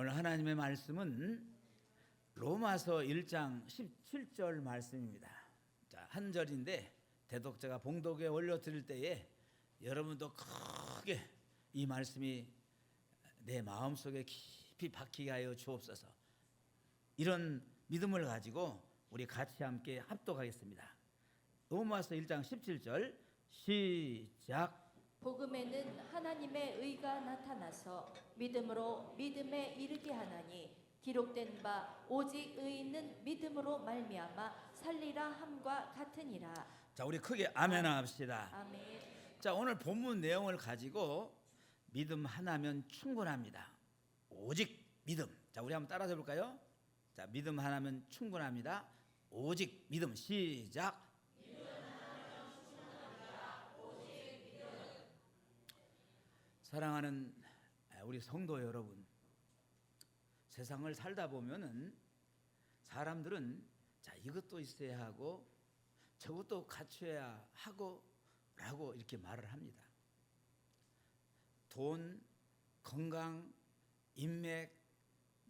오늘 하나님의 말씀은 로마서 1장 17절 말씀입니다. 자, 한 절인데 대독자가 봉독에 올려드릴 때에 여러분도 크게 이 말씀이 내 마음속에 깊이 박히게 하여 주옵소서. 이런 믿음을 가지고 우리 같이 함께 합독하겠습니다. 로마서 1장 17절 시작. 복음에는 하나님의 의가 나타나서 믿음으로 믿음에 이르게 하나니 기록된 바 오직 의인은 믿음으로 말미암아 살리라 함과 같으니라. 자, 우리 크게 아멘 합시다. 아멘. 자, 오늘 본문 내용을 가지고 믿음 하나면 충분합니다. 오직 믿음. 자, 우리 한번 따라서 볼까요? 자, 믿음 하나면 충분합니다. 오직 믿음. 시작. 사랑하는 우리 성도 여러분, 세상을 살다 보면은 사람들은 자, 이것도 있어야 하고 저것도 갖춰야 하고 라고 이렇게 말을 합니다. 돈, 건강, 인맥,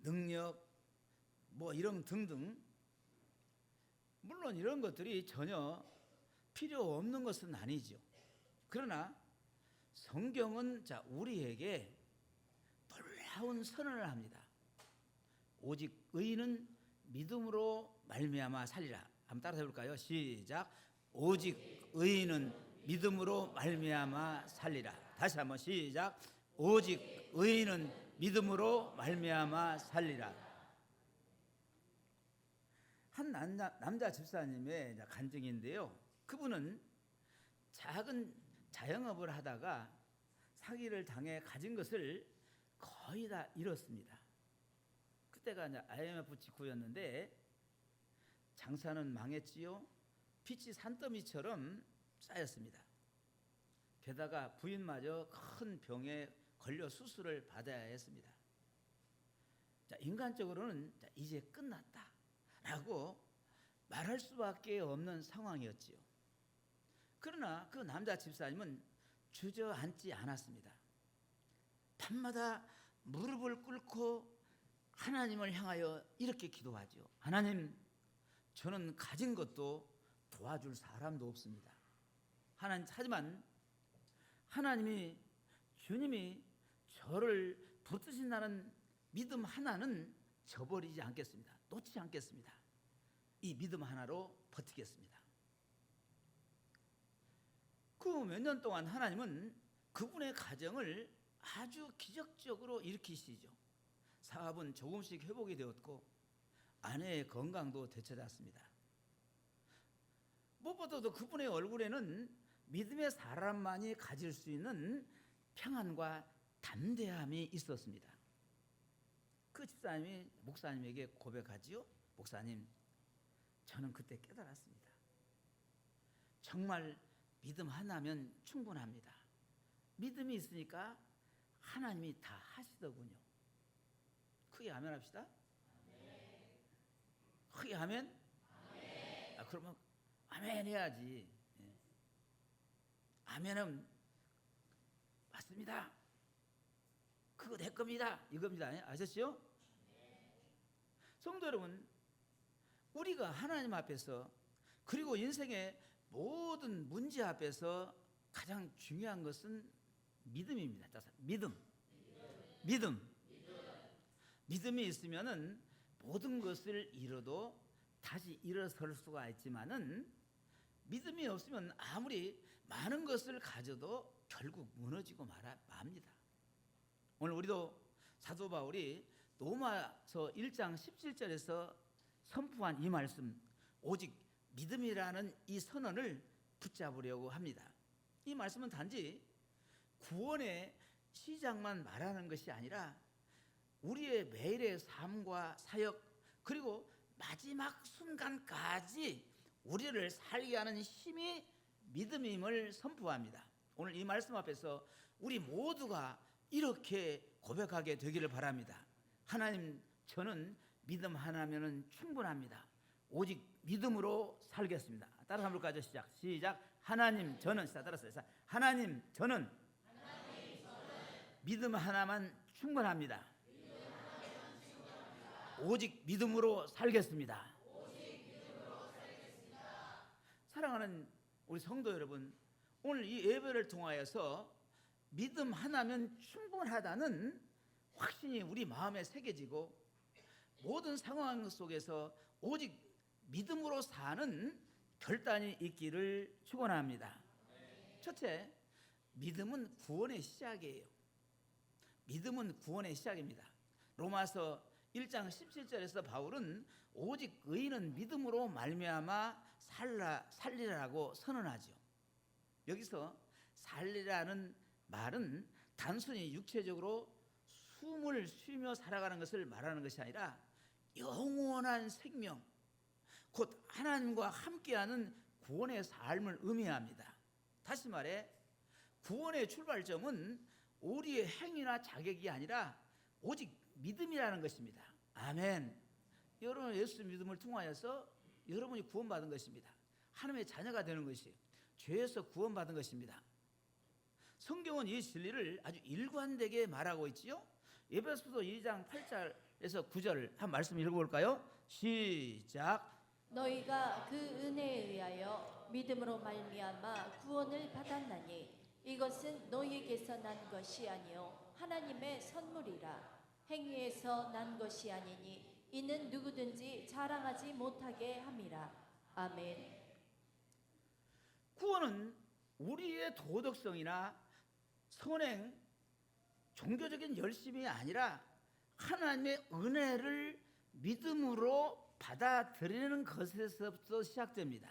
능력 뭐 이런 등등, 물론 이런 것들이 전혀 필요 없는 것은 아니죠. 그러나 성경은 자, 우리에게 놀라운 선언을 합니다. 오직 의인은 믿음으로 말미암아 살리라. 한번 따라서 해볼까요? 시작. 오직 의인은 믿음으로 말미암아 살리라. 다시 한번 시작. 오직 의인은 믿음으로 말미암아 살리라. 한 남자 집사님의 간증인데요, 그분은 작은 자영업을 하다가 사기를 당해 가진 것을 거의 다 잃었습니다. 그때가 이제 IMF 직후였는데 장사는 망했지요. 빚이 산더미처럼 쌓였습니다. 게다가 부인마저 큰 병에 걸려 수술을 받아야 했습니다. 자, 인간적으로는 자, 이제 끝났다라고 말할 수밖에 없는 상황이었지요. 그러나 그 남자 집사님은 주저앉지 않았습니다. 밤마다 무릎을 꿇고 하나님을 향하여 이렇게 기도하죠. 하나님, 저는 가진 것도 도와줄 사람도 없습니다. 하지만 하나님이, 주님이 저를 붙드신다는 믿음 하나는 저버리지 않겠습니다. 놓지 않겠습니다. 이 믿음 하나로 버티겠습니다. 그 몇 년 동안 하나님은 그분의 가정을 아주 기적적으로 일으키시죠. 사업은 조금씩 회복이 되었고 아내의 건강도 되찾았습니다. 무엇보다도 그분의 얼굴에는 믿음의 사람만이 가질 수 있는 평안과 담대함이 있었습니다. 그 집사님이 목사님에게 고백하지요. 목사님, 저는 그때 깨달았습니다. 정말 믿음 하나면 충분합니다. 믿음이 있으니까 하나님이 다 하시더군요. 크게 아멘 합시다. 아멘. 크게 아멘? 아멘. 그러면 아멘 해야지. 예. 아멘은 맞습니다. 그거 내 겁니다. 이겁니다. 아셨죠? 성도 여러분, 우리가 하나님 앞에서, 그리고 인생의 모든 문제 앞에서 가장 중요한 것은 믿음입니다. 믿음이 있으면은 모든 것을 잃어도 다시 일어설 수가 있지만은 믿음이 없으면 아무리 많은 것을 가져도 결국 무너지고 맙니다. 오늘 우리도 사도 바울이 로마서 1장 17절에서 선포한 이 말씀, 오직 믿음이라는 이 선언을 붙잡으려고 합니다. 이 말씀은 단지 구원의 시작만 말하는 것이 아니라 우리의 매일의 삶과 사역, 그리고 마지막 순간까지 우리를 살게 하는 힘이 믿음임을 선포합니다. 오늘 이 말씀 앞에서 우리 모두가 이렇게 고백하게 되기를 바랍니다. 하나님, 저는 믿음 하나면 충분합니다. 오직 믿음으로 살겠습니다. 따라서 한번 볼까요? 시작. 하나님, 저는, 따라서 하나님, 저는 믿음 하나만 충분합니다. 오직 믿음으로 살겠습니다. 사랑하는 우리 성도 여러분, 오늘 이 예배를 통하여서 믿음 하나면 충분하다는 확신이 우리 마음에 새겨지고 모든 상황 속에서 오직 믿음으로 사는 결단이 있기를 축원합니다. 첫째, 믿음은 구원의 시작이에요. 믿음은 구원의 시작입니다. 로마서 1장 17절에서 바울은 오직 의인은 믿음으로 말미암아 살리라고 선언하죠. 여기서 살리라는 말은 단순히 육체적으로 숨을 쉬며 살아가는 것을 말하는 것이 아니라 영원한 생명, 곧 하나님과 함께하는 구원의 삶을 의미합니다. 다시 말해 구원의 출발점은 우리의 행위나 자격이 아니라 오직 믿음이라는 것입니다. 아멘. 여러분 예수 믿음을 통하여서 여러분이 구원받은 것입니다. 하나님의 자녀가 되는 것이 죄에서 구원받은 것입니다. 성경은 이 진리를 아주 일관되게 말하고 있지요. 에베소서 2장 8절에서 9절 한 말씀 읽어볼까요? 시작. 너희가 그 은혜에 의하여 믿음으로 말미암아 구원을 받았나니 이것은 너희에게서 난 것이 아니요 하나님의 선물이라. 행위에서 난 것이 아니니 이는 누구든지 자랑하지 못하게 함이라. 아멘. 구원은 우리의 도덕성이나 선행, 종교적인 열심이 아니라 하나님의 은혜를 믿음으로 받아들이는 것에서부터 시작됩니다.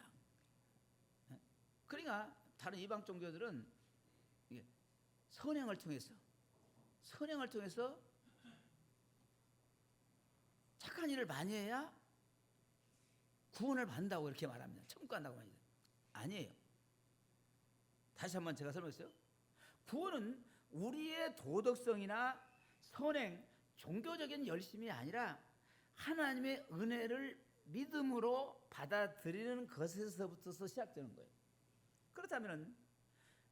그러니까 다른 이방 종교들은 선행을 통해서 착한 일을 많이 해야 구원을 받는다고 이렇게 말합니다. 천국 간다고 말합니다. 아니에요. 다시 한번 제가 설명했어요. 구원은 우리의 도덕성이나 선행, 종교적인 열심이 아니라 하나님의 은혜를 믿음으로 받아들이는 것에서부터 시작되는 거예요. 그렇다면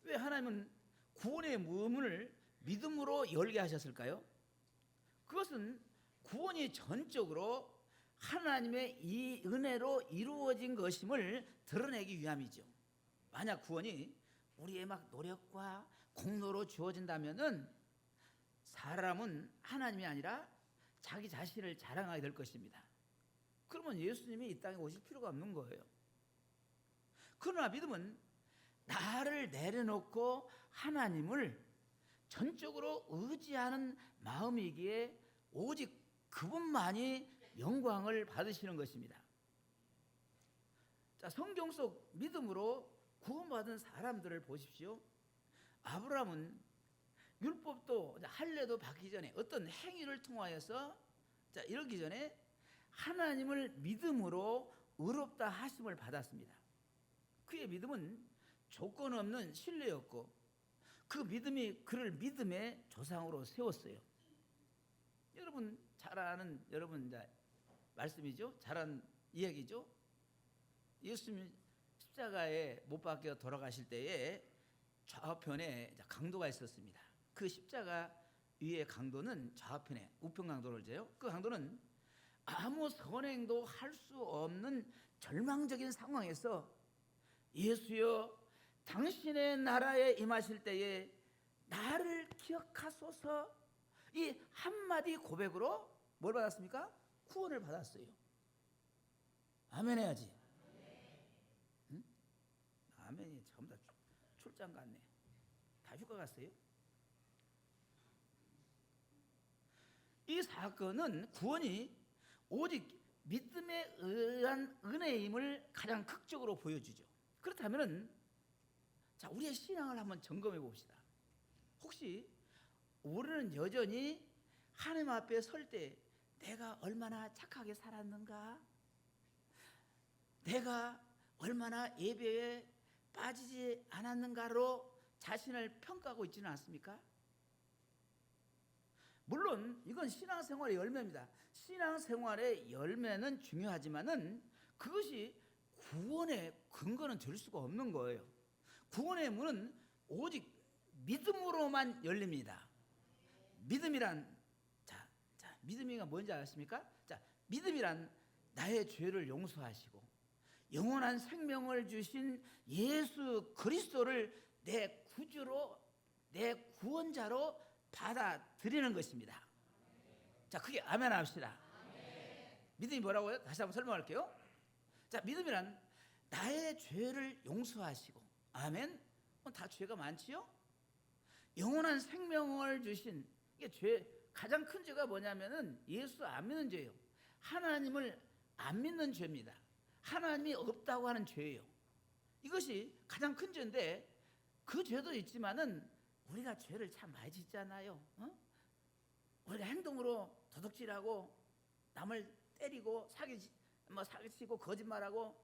왜 하나님은 구원의 문을 믿음으로 열게 하셨을까요? 그것은 구원이 전적으로 하나님의 이 은혜로 이루어진 것임을 드러내기 위함이죠. 만약 구원이 우리의 막 노력과 공로로 주어진다면은 사람은 하나님이 아니라 자기 자신을 자랑하게 될 것입니다. 그러면 예수님이 이 땅에 오실 필요가 없는 거예요. 그러나 믿음은 나를 내려놓고 하나님을 전적으로 의지하는 마음이기에 오직 그분만이 영광을 받으시는 것입니다. 자, 성경 속 믿음으로 구원받은 사람들을 보십시오. 아브라함은 율법도 할례도 받기 전에 어떤 행위를 통하여서 이러기 전에 하나님을 믿음으로 의롭다 하심을 받았습니다. 그의 믿음은 조건 없는 신뢰였고 그 믿음이 그를 믿음의 조상으로 세웠어요. 여러분 잘 아는 말씀이죠. 잘 아는 이야기죠. 예수님 십자가에 못 박혀 돌아가실 때에 좌우편에 강도가 있었습니다. 그 십자가 위의 강도는 좌우편에 우편 강도를 재요. 그 강도는 아무 선행도 할 수 없는 절망적인 상황에서 예수여 당신의 나라에 임하실 때에 나를 기억하소서 이 한마디 고백으로 뭘 받았습니까? 구원을 받았어요. 아멘 해야지. 응? 아멘이 전부 다 출장 갔네. 다 휴가 갔어요. 이 사건은 구원이 오직 믿음에 의한 은혜임을 가장 극적으로 보여주죠. 그렇다면 자, 우리의 신앙을 한번 점검해 봅시다. 혹시 우리는 여전히 하나님 앞에 설 때 내가 얼마나 착하게 살았는가? 내가 얼마나 예배에 빠지지 않았는가로 자신을 평가하고 있지는 않습니까? 물론 이건 신앙생활의 열매입니다. 신앙생활의 열매는 중요하지만은 그것이 구원의 근거는 될 수가 없는 거예요. 구원의 문은 오직 믿음으로만 열립니다. 믿음이란 믿음이가 뭔지 아십니까? 자, 믿음이란 나의 죄를 용서하시고 영원한 생명을 주신 예수 그리스도를 내 구주로, 내 구원자로 받아들이는 것입니다. 자, 그게 아멘 합시다. 믿음이 뭐라고요? 다시 한번 설명할게요. 자, 믿음이란 나의 죄를 용서하시고, 아멘. 다 죄가 많지요? 영원한 생명을 주신, 이게 죄, 가장 큰 죄가 뭐냐면은 예수 안 믿는 죄예요. 하나님을 안 믿는 죄입니다. 하나님이 없다고 하는 죄예요. 이것이 가장 큰 죄인데, 그 죄도 있지만은 우리가 죄를 참 많이 짓잖아요. 우리가 행동으로 도둑질하고 남을 때리고 사기치고 거짓말하고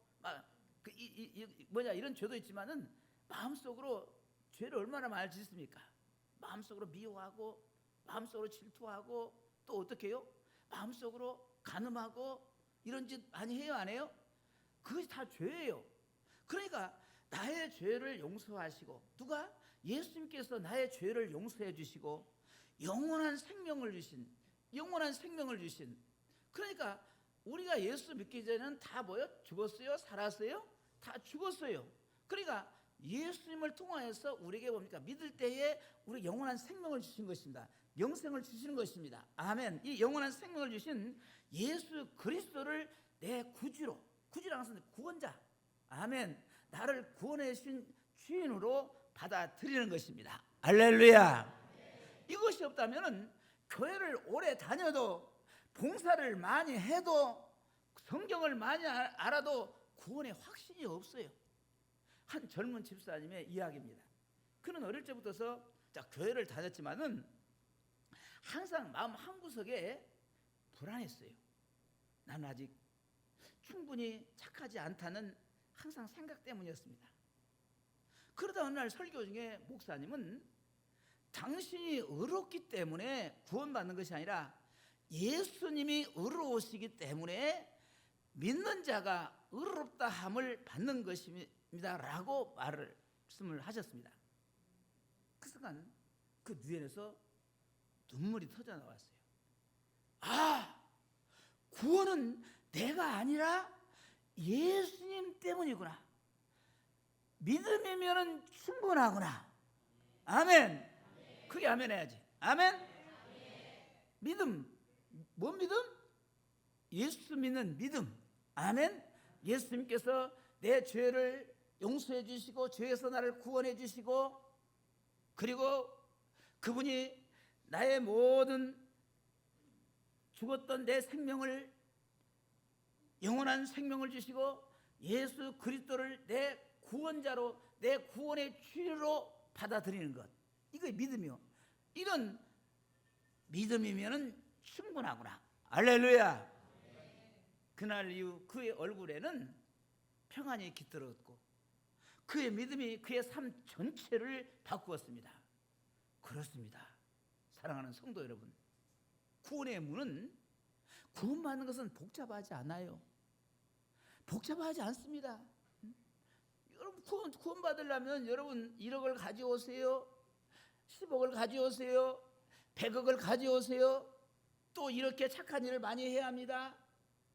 이런 죄도 있지만은 마음속으로 죄를 얼마나 많이 짓습니까? 마음속으로 미워하고 마음속으로 질투하고 또 어떻게 해요? 마음속으로 간음하고 이런 짓 많이 해요, 안 해요? 그것이 다 죄예요. 그러니까 나의 죄를 용서하시고, 누가? 예수님께서 나의 죄를 용서해 주시고 영원한 생명을 주신, 그러니까 우리가 예수 믿기 전에는 다 뭐요? 죽었어요? 살았어요? 다 죽었어요. 그러니까 예수님을 통하여서 우리에게 뭡니까? 믿을 때에 우리 영원한 생명을 주신 것입니다. 영생을 주시는 것입니다. 아멘. 이 영원한 생명을 주신 예수 그리스도를 내 구주로, 구주라는 것은 구원자, 아멘, 나를 구원해 주신 주인으로 받아들이는 것입니다. 할렐루야. 이것이 없다면은 교회를 오래 다녀도, 봉사를 많이 해도, 성경을 많이 알아도 구원의 확신이 없어요. 한 젊은 집사님의 이야기입니다. 그는 어릴 때부터서 교회를 다녔지만은 항상 마음 한구석에 불안했어요. 나는 아직 충분히 착하지 않다는 항상 생각 때문이었습니다. 그러다 어느 날 설교 중에 목사님은 당신이 의롭기 때문에 구원받는 것이 아니라 예수님이 의로우시기 때문에 믿는 자가 의롭다 함을 받는 것입니다 라고 말씀을 하셨습니다. 그 순간 그 뇌에서 눈물이 터져 나왔어요. 아, 구원은 내가 아니라 예수님 때문이구나. 믿음이면 충분하구나. 아멘. 그게 아멘 해야지. 아멘. 믿음, 뭔 믿음? 예수 믿는 믿음. 아멘. 예수님께서 내 죄를 용서해 주시고 죄에서 나를 구원해 주시고, 그리고 그분이 나의 모든 죽었던 내 생명을, 영원한 생명을 주시고 예수 그리스도를 내 구원자로, 내 구원의 주로 받아들이는 것, 이거 믿음이요. 이런 믿음이면은 충분하구나. 할렐루야. 그날 이후 그의 얼굴에는 평안이 깃들었고 그의 믿음이 그의 삶 전체를 바꾸었습니다. 그렇습니다. 사랑하는 성도 여러분, 구원의 문은, 구원받는 것은 복잡하지 않아요. 복잡하지 않습니다. 여러분 구원받으려면 여러분 1억을 가져오세요, 10억을 가져오세요, 100억을 가져오세요, 또 이렇게 착한 일을 많이 해야 합니다.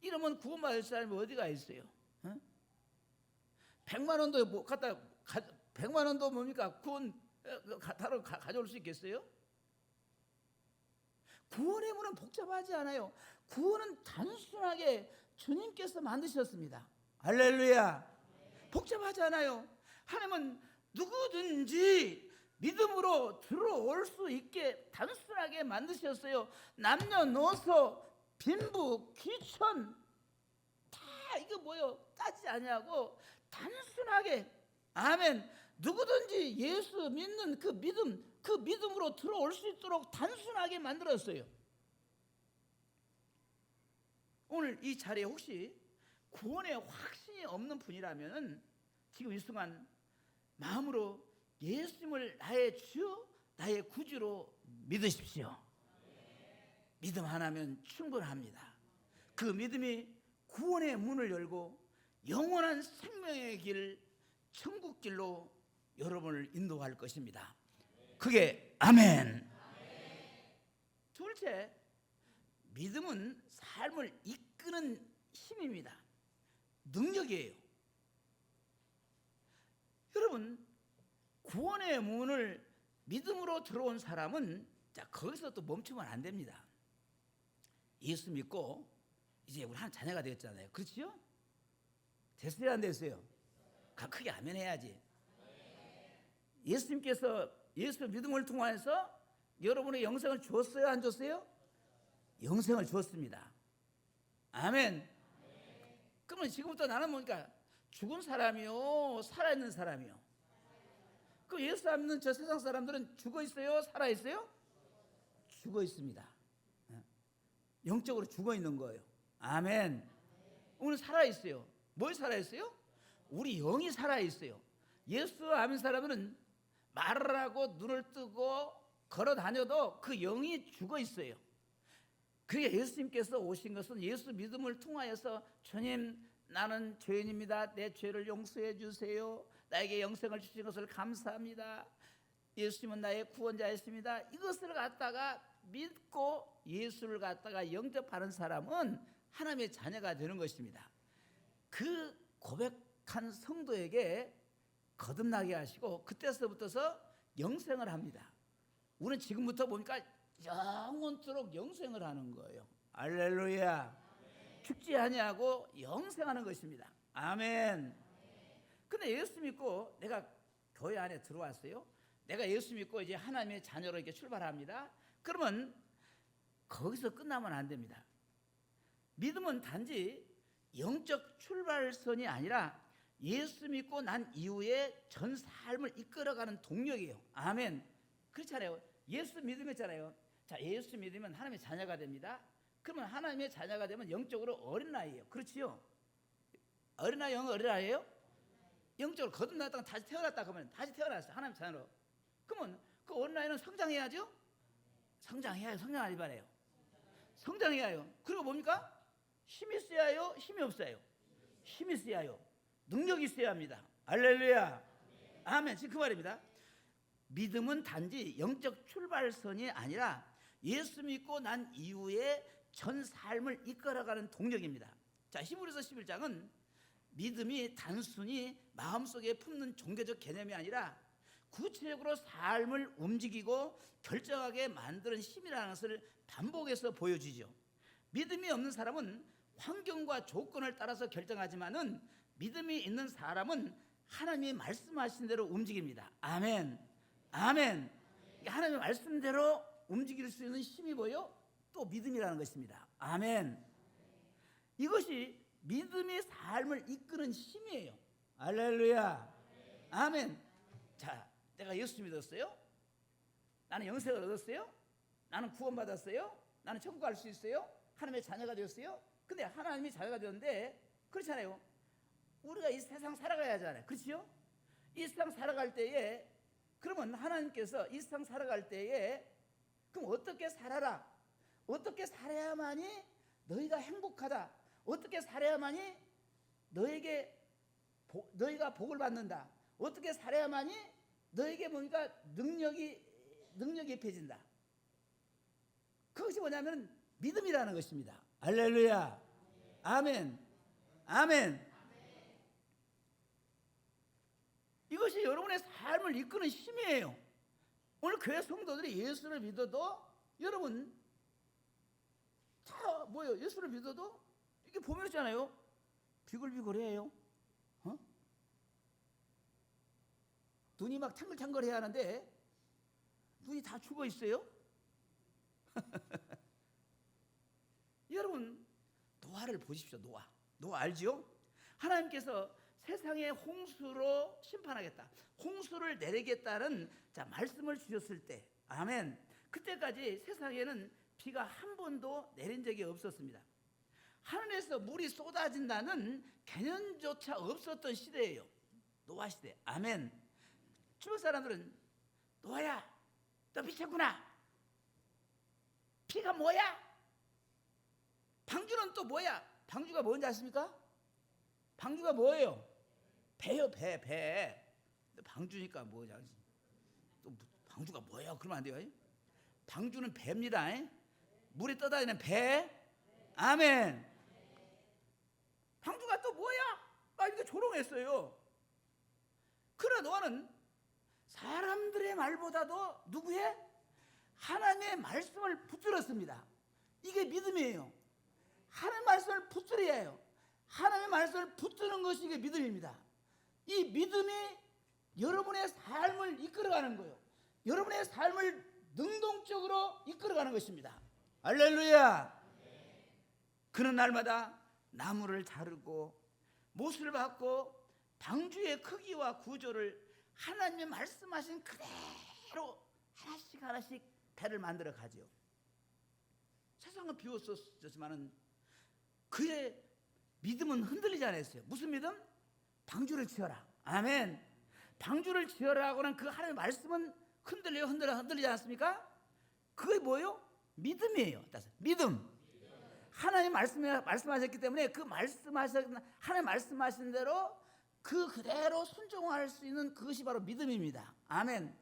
이러면 구원받을 사람이 어디가 있어요? 100만 원도 뭐 갖다 100만 원도 뭡니까? 구원 다로 가져올 수 있겠어요? 구원의 문은 복잡하지 않아요. 구원은 단순하게 주님께서 만드셨습니다. 할렐루야. 복잡하지 않아요. 하나님은 누구든지 믿음으로 들어올 수 있게 단순하게 만드셨어요. 남녀노소, 빈부, 귀천 다 이거 뭐요? 따지지 아니하고 단순하게, 아멘, 누구든지 예수 믿는 그 믿음으로 들어올 수 있도록 단순하게 만들었어요. 오늘 이 자리에 혹시 구원의 확신이 없는 분이라면 지금 이 순간 마음으로 예수님을 나의 주, 나의 구주로 믿으십시오. 믿음 하나면 충분합니다. 그 믿음이 구원의 문을 열고 영원한 생명의 길, 천국 길로 여러분을 인도할 것입니다. 그게 아멘. 둘째, 믿음은 삶을 이끄는 힘입니다. 능력이에요. 여러분, 구원의 문을 믿음으로 들어온 사람은 자, 거기서 또 멈추면 안 됩니다. 예수 믿고 이제 우리 한 자녀가 되었잖아요. 그렇죠? 됐어요, 안 됐어요? 크게 아멘 해야지. 예수님께서 예수 믿음을 통해서 여러분의 영생을 주었어요, 안 줬어요? 영생을 주었습니다. 아멘. 그러면 지금부터 나는 뭡니까? 죽은 사람이요, 살아있는 사람이요? 그 예수 안 믿는 저 세상 사람들은 죽어 있어요, 살아 있어요? 죽어 있습니다. 영적으로 죽어 있는 거예요. 아멘. 오늘 살아 있어요. 뭘 살아 있어요? 우리 영이 살아 있어요. 예수 안 믿는 사람은 말을 하고 눈을 뜨고 걸어 다녀도 그 영이 죽어 있어요. 그게 예수님께서 오신 것은 예수 믿음을 통하여서 주님, 나는 죄인입니다. 내 죄를 용서해 주세요. 나에게 영생을 주신 것을 감사합니다. 예수님은 나의 구원자였습니다. 이것을 갖다가 믿고 예수를 갖다가 영접하는 사람은 하나님의 자녀가 되는 것입니다. 그 고백한 성도에게 거듭나게 하시고 그때서부터서 영생을 합니다. 우리는 지금부터 보니까 영원토록 영생을 하는 거예요. 할렐루야. 죽지 아니하고 영생하는 것입니다. 아멘. 근데 예수 믿고 내가 교회 안에 들어왔어요. 내가 예수 믿고 이제 하나님의 자녀로 이렇게 출발합니다. 그러면 거기서 끝나면 안 됩니다. 믿음은 단지 영적 출발선이 아니라 예수 믿고 난 이후에 전 삶을 이끌어가는 동력이에요. 아멘. 그렇잖아요. 예수 믿음했잖아요. 자, 예수 믿으면 하나님의 자녀가 됩니다. 그러면 하나님의 자녀가 되면 영적으로 어린아이예요. 그렇지요? 어린아이, 영은 어린아이예요? 영적으로 거듭났다가 다시 태어났다 그러면 다시 태어났어요. 하나님 자녀로. 그러면 그 어린아이는 성장해야죠? 성장해야 성장하지 말아요. 성장해야 해요. 그리고 뭡니까? 힘이 있어야 해요? 힘이 없어요? 힘이 있어야 해요. 능력이 있어야 합니다. 할렐루야. 아멘. 지금 그 말입니다. 믿음은 단지 영적 출발선이 아니라 예수 믿고 난 이후에 전 삶을 이끌어가는 동력입니다. 자, 히브리서 11장은 믿음이 단순히 마음속에 품는 종교적 개념이 아니라 구체적으로 삶을 움직이고 결정하게 만드는 힘이라는 것을 반복해서 보여주죠. 믿음이 없는 사람은 환경과 조건을 따라서 결정하지만은 믿음이 있는 사람은 하나님이 말씀하신 대로 움직입니다. 아멘. 아멘. 하나님의 말씀대로 움직일 수 있는 힘이 뭐요? 또 믿음이라는 것입니다. 아멘. 이것이 믿음의 삶을 이끄는 힘이에요. 할렐루야. 아멘. 자, 내가 예수 믿었어요? 나는 영생을 얻었어요? 나는 구원받았어요? 나는 천국 갈 수 있어요? 하나님의 자녀가 되었어요? 근데 하나님이 자녀가 되었는데 그렇잖아요. 우리가 이 세상 살아가야 하잖아요. 그렇죠? 이 세상 살아갈 때에 그러면 하나님께서 이 세상 살아갈 때에 그럼 어떻게 살아라? 어떻게 살아야만이 너희가 행복하다? 어떻게 살아야만이 너희가 복을 받는다? 어떻게 살아야만이 너에게 뭔가 능력이 입혀진다? 그것이 뭐냐면 믿음이라는 것입니다. 할렐루야. 아멘. 아멘. 이것이 여러분의 삶을 이끄는 힘이에요. 오늘 교회 성도들이 예수를 믿어도 여러분 다 뭐예요? 예수를 믿어도 이게 보면 있잖아요. 비글비글해요. 눈이 막 탱글탱글해야 하는데 눈이 다 죽어 있어요. 여러분 노아를 보십시오. 노아 알지요? 하나님께서 세상의 홍수로 심판하겠다, 홍수를 내리겠다는 자 말씀을 주셨을 때, 아멘. 그때까지 세상에는 비가 한 번도 내린 적이 없었습니다. 하늘에서 물이 쏟아진다는 개념조차 없었던 시대예요. 노아 시대. 아멘. 주변 사람들은 노아야, 너 미쳤구나. 비가 뭐야? 방주는 또 뭐야? 방주가 뭔지 아십니까? 방주가 뭐예요? 배요, 배. 방주니까 뭐냐? 또 방주가 뭐예요? 그러면 안 돼요. 방주는 배입니다. 물이 떠다니는 배. 아멘. 방주가 또 뭐야? 이렇게 조롱했어요. 그러나 노아는 사람들의 말보다도 누구의? 하나님의 말씀을 붙들었습니다. 이게 믿음이에요. 하나님의 말씀을 붙들어야 해요. 하나님의 말씀을 붙드는 것이 이게 믿음입니다. 이 믿음이 여러분의 삶을 이끌어가는 거예요. 여러분의 삶을 능동적으로 이끌어가는 것입니다. 할렐루야. 그는 날마다 나무를 자르고 못을 받고 방주의 크기와 구조를 하나님의 말씀하신 그대로 하나씩 하나씩 배를 만들어 가지요. 세상은 비웠었지만은 그의 믿음은 흔들리지 않았어요. 무슨 믿음? 방주를 지어라. 아멘. 방주를 지어라고는 그 하나님의 말씀은 흔들리지 않습니까? 그게 뭐예요? 믿음이에요. 믿음. 하나님 말씀하셨기 때문에 하나님 말씀하신 대로 그대로 순종할 수 있는 그것이 바로 믿음입니다. 아멘.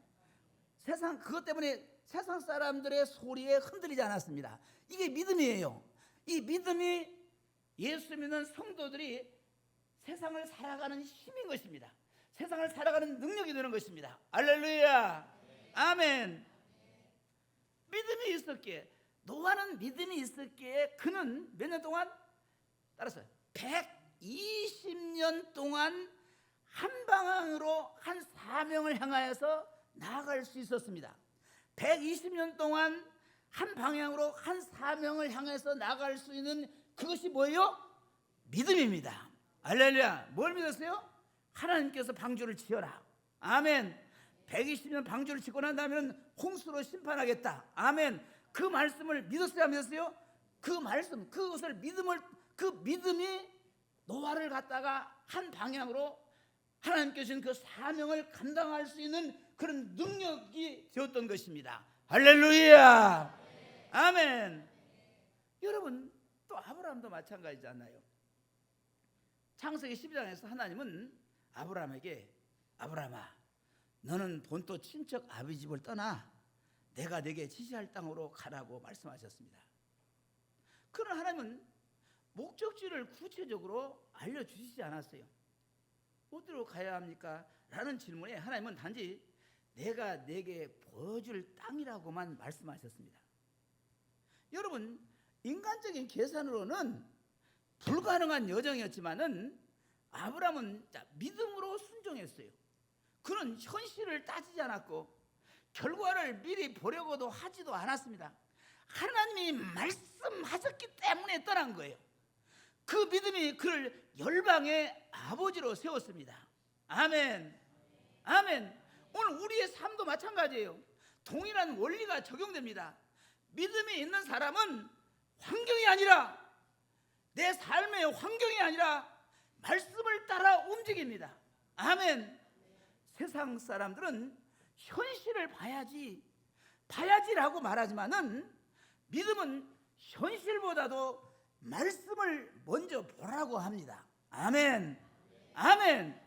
그것 때문에 세상 사람들의 소리에 흔들리지 않았습니다. 이게 믿음이에요. 이 믿음이 예수 믿는 성도들이 세상을 살아가는 힘인 것입니다. 세상을 살아가는 능력이 되는 것입니다. 할렐루야. 아멘. 믿음이 있었기에, 노아는 믿음이 있었기에 그는 몇 년 동안? 따라서 120년 동안 한 방향으로 한 사명을 향하여서 나아갈 수 있었습니다. 120년 동안 한 방향으로 한 사명을 향해서 나아갈 수 있는 그것이 뭐예요? 믿음입니다. 할렐루야. 뭘 믿었어요? 하나님께서 방주를 지어라. 아멘. 120년 방주를 짓고 난 다음에는 홍수로 심판하겠다. 아멘. 그 말씀을 믿었어요, 안 믿었어요? 그 말씀, 그 믿음이 노아를 갖다가 한 방향으로 하나님께서 주신 그 사명을 감당할 수 있는 그런 능력이 되었던 것입니다. 할렐루야. 아멘. 여러분, 또 아브라함도 마찬가지잖아요. 창세기 12장에서 하나님은 아브라함에게, 아브라함아, 너는 본토 친척 아비 집을 떠나 내가 네게 지시할 땅으로 가라고 말씀하셨습니다. 그러나 하나님은 목적지를 구체적으로 알려주시지 않았어요. 어디로 가야 합니까? 라는 질문에 하나님은 단지 내가 네게 보여줄 땅이라고만 말씀하셨습니다. 여러분, 인간적인 계산으로는 불가능한 여정이었지만은 아브라함은 믿음으로 순종했어요. 그는 현실을 따지지 않았고 결과를 미리 보려고도 하지도 않았습니다. 하나님이 말씀하셨기 때문에 떠난 거예요. 그 믿음이 그를 열방의 아버지로 세웠습니다. 아멘. 아멘. 오늘 우리의 삶도 마찬가지예요. 동일한 원리가 적용됩니다. 믿음이 있는 사람은 환경이 아니라, 내 삶의 환경이 아니라 말씀을 따라 움직입니다. 아멘. 세상 사람들은 현실을 봐야지라고 말하지만은 믿음은 현실보다도 말씀을 먼저 보라고 합니다. 아멘. 아멘.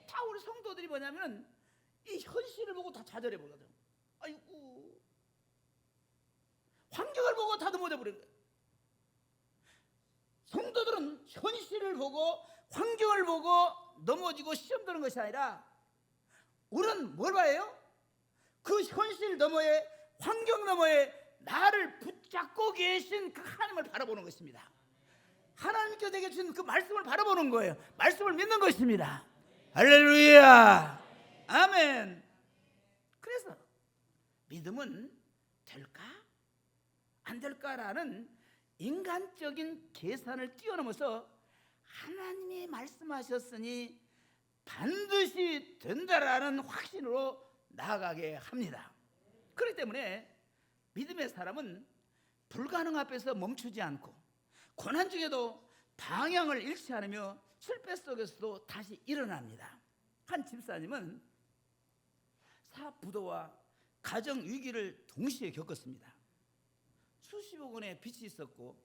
다 우리 성도들이 뭐냐면 이 현실을 보고 다 좌절해 버거든. 아이고, 환경을 보고 다 넘어져 버린 거예요. 성도들은 현실을 보고 환경을 보고 넘어지고 시험 드는 것이 아니라 우리는 뭘 봐요? 그 현실 너머에, 환경 너머에 나를 붙잡고 계신 그 하나님을 바라보는 것입니다. 하나님께서 내게 주신 그 말씀을 바라보는 거예요. 말씀을 믿는 것입니다. 할렐루야. 아멘. 그래서 믿음은 될까? 안 될까라는 인간적인 계산을 뛰어넘어서 하나님이 말씀하셨으니 반드시 된다라는 확신으로 나아가게 합니다. 그렇기 때문에 믿음의 사람은 불가능 앞에서 멈추지 않고 고난 중에도 방향을 잃지 않으며 실패 속에서도 다시 일어납니다. 한 집사님은 사부도와 가정 위기를 동시에 겪었습니다. 수십억 원의 빚이 있었고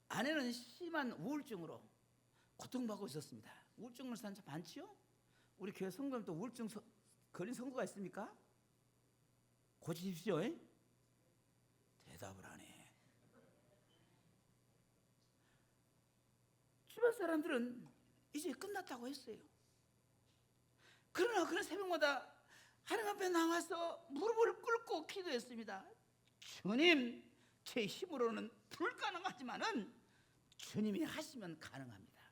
아내는 심한 우울증으로 고통받고 있었습니다. 우울증을 산 자 많지요? 우리 교회 성도는 또 우울증 걸린 성도가 있습니까? 고치십시오. 대답을 하네. 어떤 사람들은 이제 끝났다고 했어요. 그러나 그런 새벽마다 하나님 앞에 나와서 무릎을 꿇고 기도했습니다. 주님, 제 힘으로는 불가능하지만은 주님이 하시면 가능합니다.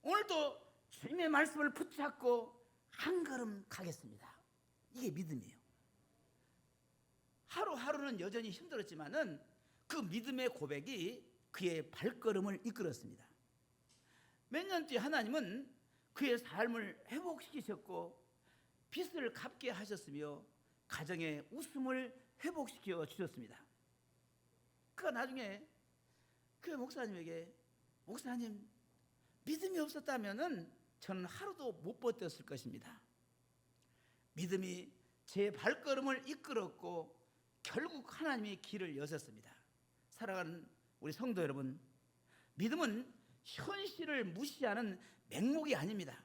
오늘도 주님의 말씀을 붙잡고 한 걸음 가겠습니다. 이게 믿음이에요. 하루하루는 여전히 힘들었지만은 그 믿음의 고백이 그의 발걸음을 이끌었습니다. 몇 년 뒤에 하나님은 그의 삶을 회복시키셨고 빚을 갚게 하셨으며 가정의 웃음을 회복시켜 주셨습니다. 그가 나중에 그 목사님에게, 목사님, 믿음이 없었다면은 저는 하루도 못 버텼을 것입니다. 믿음이 제 발걸음을 이끌었고 결국 하나님의 길을 여셨습니다. 사랑하는 우리 성도 여러분, 믿음은 현실을 무시하는 맹목이 아닙니다.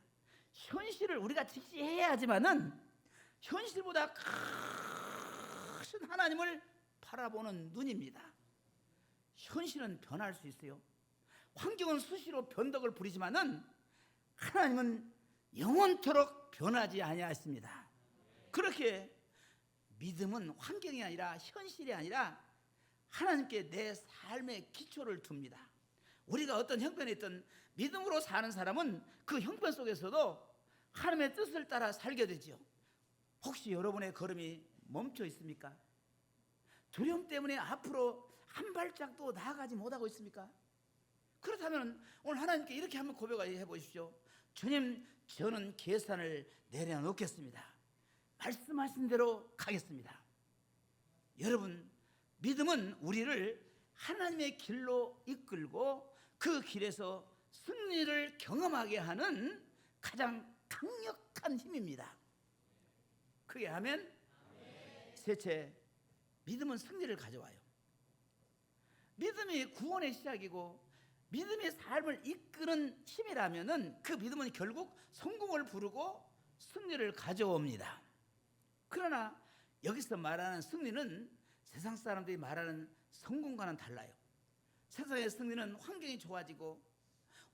현실을 우리가 직시해야 하지만은 현실보다 큰 하나님을 바라보는 눈입니다. 현실은 변할 수 있어요. 환경은 수시로 변덕을 부리지만은 하나님은 영원토록 변하지 아니하십니다. 그렇게 믿음은 환경이 아니라 현실이 아니라 하나님께 내 삶의 기초를 둡니다. 우리가 어떤 형편에 있든 믿음으로 사는 사람은 그 형편 속에서도 하나님의 뜻을 따라 살게 되죠. 혹시 여러분의 걸음이 멈춰 있습니까? 두려움 때문에 앞으로 한 발짝도 나아가지 못하고 있습니까? 그렇다면 오늘 하나님께 이렇게 한번 고백해 보십시오. 주님, 저는 계산을 내려놓겠습니다. 말씀하신 대로 가겠습니다. 여러분, 믿음은 우리를 하나님의 길로 이끌고 그 길에서 승리를 경험하게 하는 가장 강력한 힘입니다. 그게 아멘? 셋째, 믿음은 승리를 가져와요. 믿음이 구원의 시작이고 믿음의 삶을 이끄는 힘이라면은 그 믿음은 결국 성공을 부르고 승리를 가져옵니다. 그러나 여기서 말하는 승리는 세상 사람들이 말하는 성공과는 달라요. 세상의 승리는 환경이 좋아지고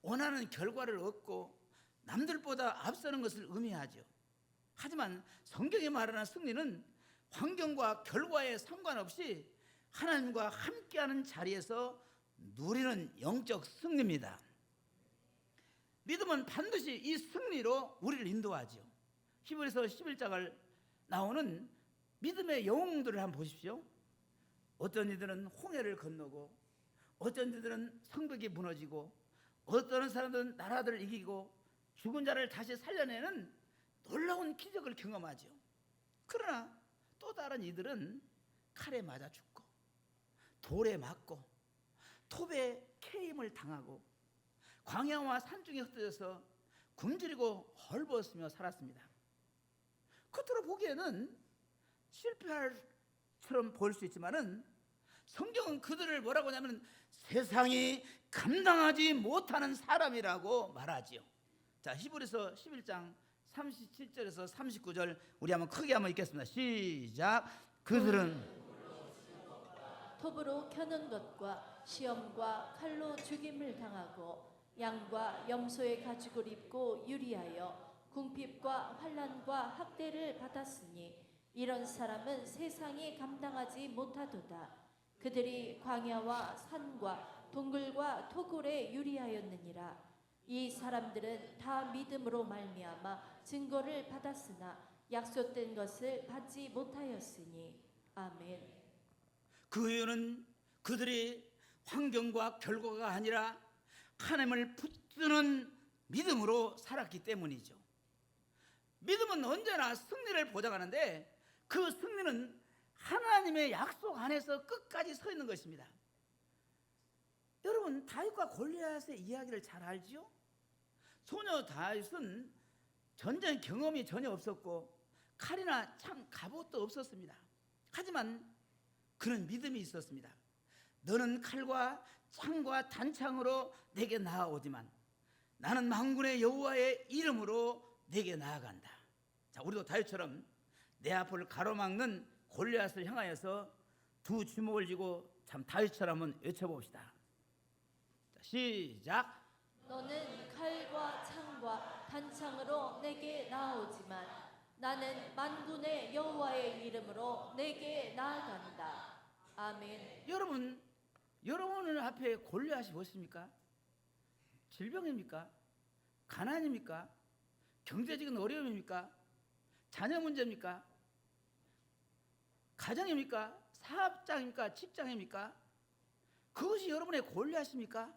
원하는 결과를 얻고 남들보다 앞서는 것을 의미하죠. 하지만 성경이 말하는 승리는 환경과 결과에 상관없이 하나님과 함께하는 자리에서 누리는 영적 승리입니다. 믿음은 반드시 이 승리로 우리를 인도하죠. 히브리서 11장을 나오는 믿음의 영웅들을 한번 보십시오. 어떤 이들은 홍해를 건너고 어떤 이들은 성벽이 무너지고 어떤 사람들은 나라들을 이기고 죽은 자를 다시 살려내는 놀라운 기적을 경험하죠. 그러나 또 다른 이들은 칼에 맞아 죽고 돌에 맞고 톱에 캐임을 당하고 광야와 산중에 흩어져서 굶주리고 헐벗으며 살았습니다. 겉으로 보기에는 실패할처럼 보일 수 있지만은 성경은 그들을 뭐라고 하냐면 세상이 감당하지 못하는 사람이라고 말하지요. 자, 히브리서 11장 37절에서 39절 우리 한번 크게 한번 읽겠습니다. 시작. 그들은 톱으로 켜는 것과 시험과 칼로 죽임을 당하고 양과 염소의 가죽을 입고 유리하여 궁핍과 환난과 학대를 받았으니 이런 사람은 세상이 감당하지 못하도다. 그들이 광야와 산과 동굴과 토굴에 유리하였느니라. 이 사람들은 다 믿음으로 말미암아 증거를 받았으나 약속된 것을 받지 못하였으니. 아멘. 그 이유는 그들이 환경과 결과가 아니라 하나님을 붙드는 믿음으로 살았기 때문이죠. 믿음은 언제나 승리를 보장하는데 그 승리는 하나님의 약속 안에서 끝까지 서 있는 것입니다. 여러분, 다윗과 골리앗의 이야기를 잘 알지요? 소녀 다윗은 전쟁 경험이 전혀 없었고 칼이나 창, 갑옷도 없었습니다. 하지만 그는 믿음이 있었습니다. 너는 칼과 창과 단창으로 내게 나아오지만 나는 만군의 여호와의 이름으로 내게 나아간다. 자, 우리도 다윗처럼 내 앞을 가로막는 골리앗을 향하여서 두 주먹을 쥐고 참 다윗처럼 한번 외쳐봅시다. 자, 시작. 너는 칼과 창과 단창으로 내게 나아오지만 나는 만군의 여호와의 이름으로 내게 나아간다. 아멘. 여러분 앞에 골리앗이 무엇입니까? 질병입니까? 가난입니까? 경제적인 어려움입니까? 자녀 문제입니까? 가정입니까? 사업장입니까? 직장입니까? 그것이 여러분의 골리앗입니까?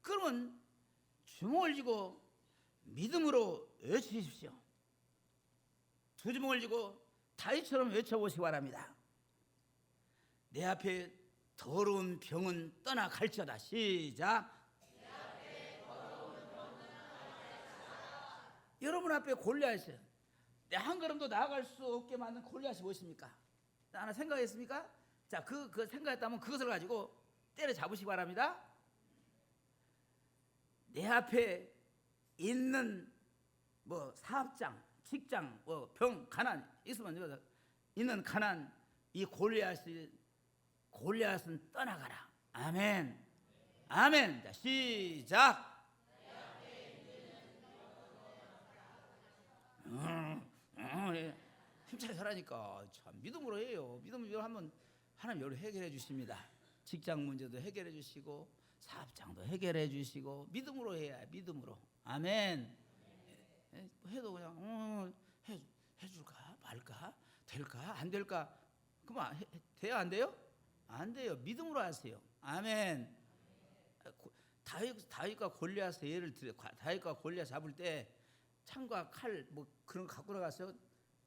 그러면 주먹을 쥐고 믿음으로 외치십시오. 두 주먹을 쥐고 다윗처럼 외쳐보시기 바랍니다. 내 앞에 더러운 병은 떠나갈지어다. 시작. 여러분 앞에 골리앗이 내 한 걸음도 나아갈 수 없게 만든 골리앗이 무엇입니까? 하나 생각했습니까? 자, 그 생각했다면 그것을 가지고 때려잡으시기 바랍니다. 내 앞에 있는 뭐 사업장, 직장, 뭐 병, 가난 있으면 있는 가난, 이 골리앗은 떠나가라. 아멘. 아멘. 자, 시작. 힘차게 하라니까. 참 믿음으로 해요. 믿음으로 하면 하나님 여러 해결해 주십니다. 직장 문제도 해결해 주시고 사업장도 해결해 주시고 믿음으로 해야 믿음으로. 아멘. 해도 그냥 해줄까 말까 될까 안 될까 그만 돼요 안 돼요? 안 돼요. 믿음으로 하세요. 아멘. 다윗과 골리앗의 예를 들어 다윗과 골리앗 잡을 때 창과 칼 뭐 그런 거 갖고 나갔어요?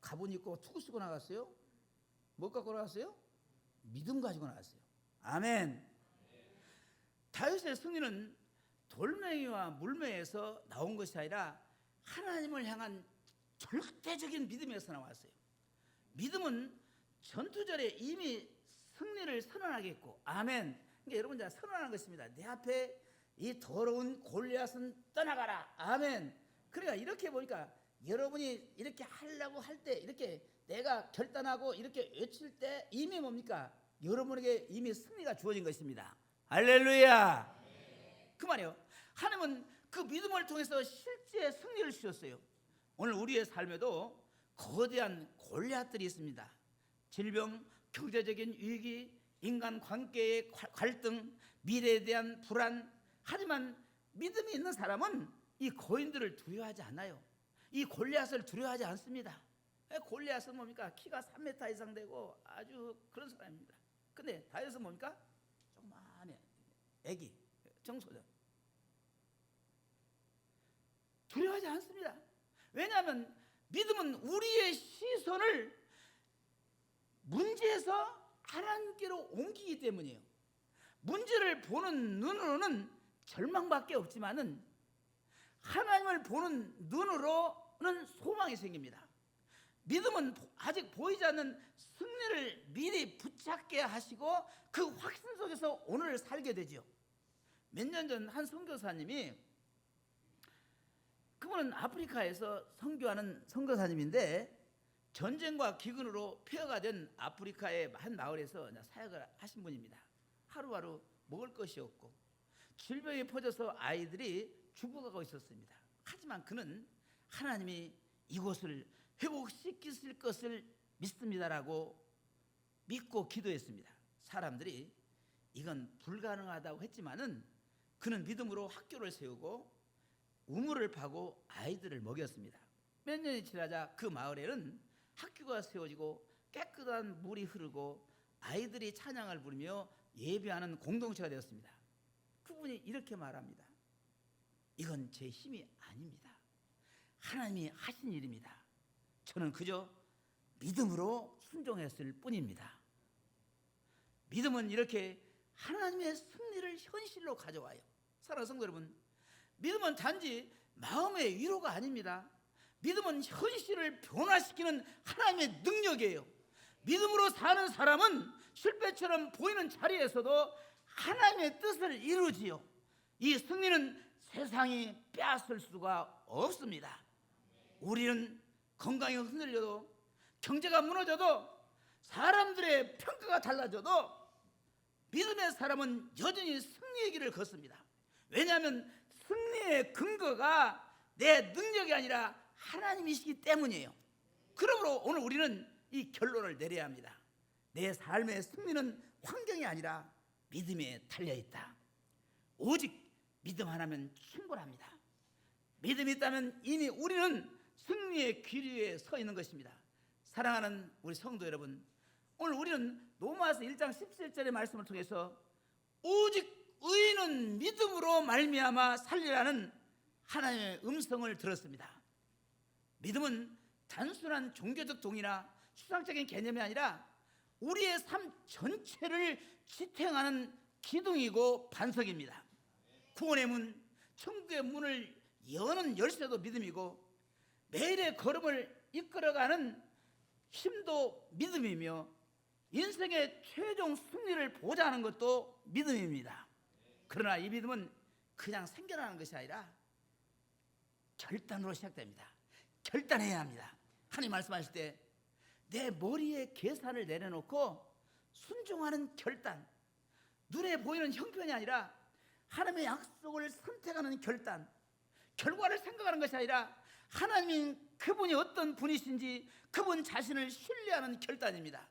가본 입고 투구 쓰고 나갔어요? 뭐 갖고 나갔어요? 믿음 가지고 나갔어요. 아멘. 다윗의 승리는 돌멩이와 물매에서 나온 것이 아니라 하나님을 향한 절대적인 믿음에서 나왔어요. 믿음은 전투절에 이미 승리를 선언하겠고, 아멘. 그러니까 여러분 자 선언하는 것입니다. 내 앞에 이 더러운 골리앗은 떠나가라. 아멘. 그러니까 이렇게 보니까 여러분이 이렇게 하려고 할 때 이렇게 내가 결단하고 이렇게 외칠 때 이미 뭡니까? 여러분에게 이미 승리가 주어진 것입니다. 할렐루야. 그 말이에요. 하나님은 그 믿음을 통해서 실제 승리를 주셨어요. 오늘 우리의 삶에도 거대한 골리앗들이 있습니다. 질병, 경제적인 위기, 인간 관계의 갈등, 미래에 대한 불안. 하지만 믿음이 있는 사람은 이 거인들을 두려워하지 않아요. 이 골리앗을 두려워하지 않습니다. 골리앗은 뭡니까? 키가 3m 이상 되고 아주 그런 사람입니다. 근데 다윗은 뭡니까? 조그마한 애기, 청소년. 두려워하지 않습니다. 왜냐하면 믿음은 우리의 시선을 문제에서 하나님께로 옮기기 때문이에요. 문제를 보는 눈으로는 절망밖에 없지만은 하나님을 보는 눈으로는 소망이 생깁니다. 믿음은 아직 보이지 않는 승리를 미리 붙잡게 하시고 그 확신 속에서 오늘을 살게 되죠. 몇 년 전 한 선교사님이, 그분은 아프리카에서 선교하는 선교사님인데 전쟁과 기근으로 폐허가 된 아프리카의 한 마을에서 사역을 하신 분입니다. 하루하루 먹을 것이 없고 질병이 퍼져서 아이들이 죽어가고 있었습니다. 하지만 그는 하나님이 이곳을 회복시키실 것을 믿습니다라고 믿고 기도했습니다. 사람들이 이건 불가능하다고 했지만은 그는 믿음으로 학교를 세우고 우물을 파고 아이들을 먹였습니다. 몇 년이 지나자 그 마을에는 학교가 세워지고 깨끗한 물이 흐르고 아이들이 찬양을 부르며 예배하는 공동체가 되었습니다. 그분이 이렇게 말합니다. 이건 제 힘이 아닙니다. 하나님이 하신 일입니다. 저는 그저 믿음으로 순종했을 뿐입니다. 믿음은 이렇게 하나님의 승리를 현실로 가져와요. 사랑하는 성도 여러분, 믿음은 단지 마음의 위로가 아닙니다. 믿음은 현실을 변화시키는 하나님의 능력이에요. 믿음으로 사는 사람은 실패처럼 보이는 자리에서도 하나님의 뜻을 이루지요. 이 승리는 세상이 빼앗을 수가 없습니다. 우리는 건강이 흔들려도, 경제가 무너져도, 사람들의 평가가 달라져도 믿음의 사람은 여전히 승리의 길을 걷습니다. 왜냐하면 승리의 근거가 내 능력이 아니라 하나님이시기 때문이에요. 그러므로 오늘 우리는 이 결론을 내려야 합니다. 내 삶의 승리는 환경이 아니라 믿음에 달려있다. 오직 믿음 하나면 충분합니다. 믿음이 있다면 이미 우리는 승리의 길 위에 서 있는 것입니다. 사랑하는 우리 성도 여러분, 오늘 우리는 로마서 1장 17절의 말씀을 통해서 오직 의인은 믿음으로 말미암아 살리라는 하나님의 음성을 들었습니다. 믿음은 단순한 종교적 동의나 추상적인 개념이 아니라 우리의 삶 전체를 지탱하는 기둥이고 반석입니다. 구원의 문, 천국의 문을 여는 열쇠도 믿음이고 매일의 걸음을 이끌어가는 힘도 믿음이며 인생의 최종 승리를 보장하는 것도 믿음입니다. 그러나 이 믿음은 그냥 생겨나는 것이 아니라 결단으로 시작됩니다. 결단해야 합니다. 하나님 말씀하실 때 내 머리에 계산을 내려놓고 순종하는 결단, 눈에 보이는 형편이 아니라 하나님의 약속을 선택하는 결단, 결과를 생각하는 것이 아니라 하나님 그분이 어떤 분이신지 그분 자신을 신뢰하는 결단입니다.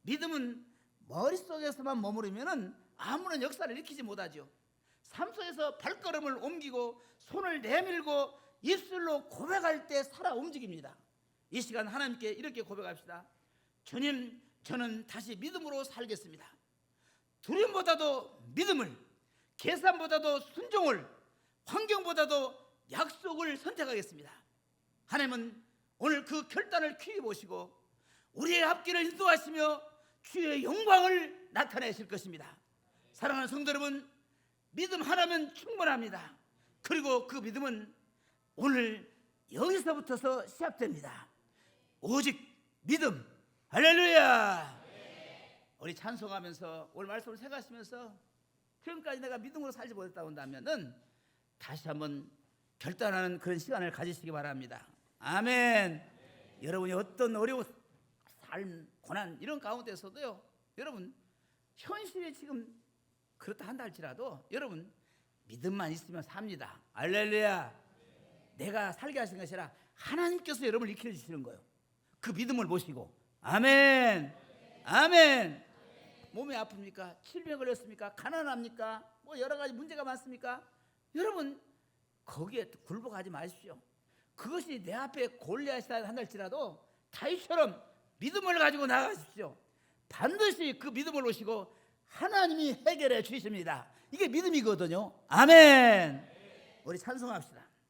믿음은 머릿속에서만 머무르면 아무런 역사를 일으키지 못하죠. 삶 속에서 발걸음을 옮기고 손을 내밀고 입술로 고백할 때 살아 움직입니다. 이 시간 하나님께 이렇게 고백합시다. 주님, 저는 다시 믿음으로 살겠습니다. 두려움보다도 믿음을, 계산보다도 순종을, 환경보다도 약속을 선택하겠습니다. 하나님은 오늘 그 결단을 귀히 보시고 우리의 앞길을 인도하시며 주의 영광을 나타내실 것입니다. 사랑하는 성도 여러분, 믿음 하나면 충분합니다. 그리고 그 믿음은 오늘 여기서부터서 시작됩니다. 오직 믿음. 할렐루야. 우리 찬송하면서 오늘 말씀을 생각하시면서 지금까지 내가 믿음으로 살지 못했다고 한다면은 다시 한번 결단하는 그런 시간을 가지시기 바랍니다. 아멘. 여러분이 어떤 어려운 삶, 고난 이런 가운데서도요, 여러분 현실이 지금 그렇다 한다 할지라도 여러분 믿음만 있으면 삽니다. 할렐루야. 내가 살게 하신 것이 아니라 하나님께서 여러분을 이끌어 주시는 거예요. 그 믿음을 보시고. 아멘. 아멘. 몸이 아픕니까? 질병에 걸렸습니까? 가난합니까? 뭐 여러 가지 문제가 많습니까? 여러분 거기에 굴복하지 마십시오. 그것이 내 앞에 골리앗이라 한달지라도 다윗처럼 믿음을 가지고 나가십시오. 반드시 그 믿음을 오시고 하나님이 해결해 주십니다. 이게 믿음이거든요. 아멘. 우리 찬송합시다.